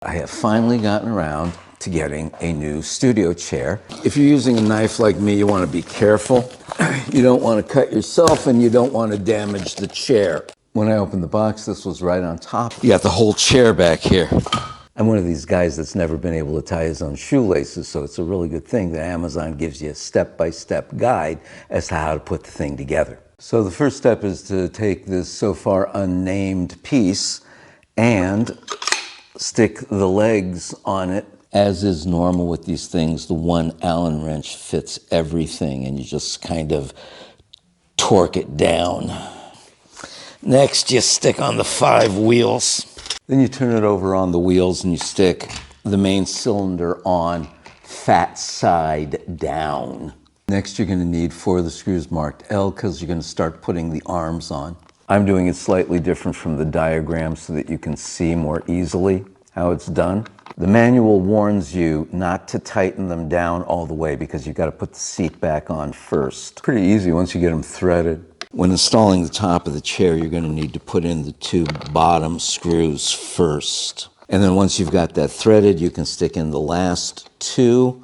I have finally gotten around to getting a new studio chair. If you're using a knife like me, you want to be careful. You don't want to cut yourself and you don't want to damage the chair. When I opened the box, this was right on top. You got the whole chair back here. I'm one of these guys that's never been able to tie his own shoelaces, so it's a really good thing that Amazon gives you a step-by-step guide as to how to put the thing together. So the first step is to take this so far unnamed piece and stick the legs on it. As is normal with these things, the one Allen wrench fits everything and you just kind of torque it down. Next, you stick on the 5 wheels. Then you turn it over on the wheels and you stick the main cylinder on, fat side down. Next, you're going to need 4 of the screws marked L because you're going to start putting the arms on. I'm doing it slightly different from the diagram so that you can see more easily how it's done. The manual warns you not to tighten them down all the way because you've got to put the seat back on first. Pretty easy once you get them threaded. When installing the top of the chair, you're going to need to put in the 2 bottom screws first. And then once you've got that threaded, you can stick in the last 2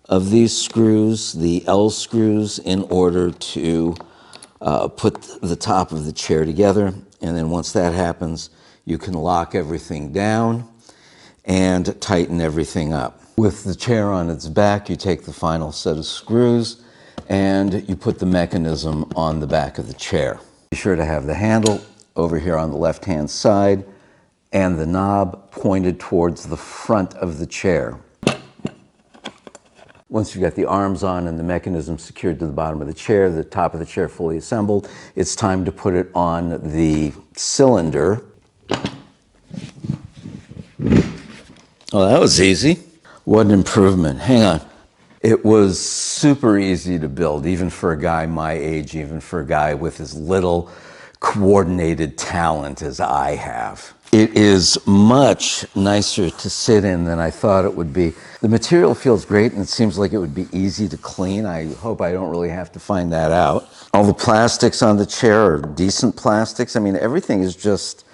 of these screws, the L screws, in order to put the top of the chair together. And then once that happens, you can lock everything down and tighten everything up. With the chair on its back, you take the final set of screws and you put the mechanism on the back of the chair. Be sure to have the handle over here on the left-hand side and the knob pointed towards the front of the chair. Once you've got the arms on and the mechanism secured to the bottom of the chair, the top of the chair fully assembled, it's time to put it on the cylinder. Oh, that was easy. What an improvement. Hang on. It was super easy to build, even for a guy my age, even for a guy with as little coordinated talent as I have. It is much nicer to sit in than I thought it would be. The material feels great and it seems like it would be easy to clean. I hope I don't really have to find that out. All the plastics on the chair are decent plastics. I mean, everything is just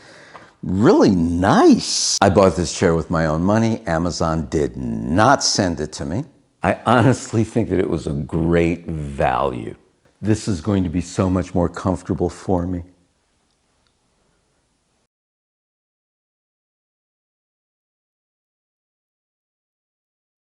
really nice. I bought this chair with my own money. Amazon did not send it to me. I honestly think that it was a great value. This is going to be so much more comfortable for me.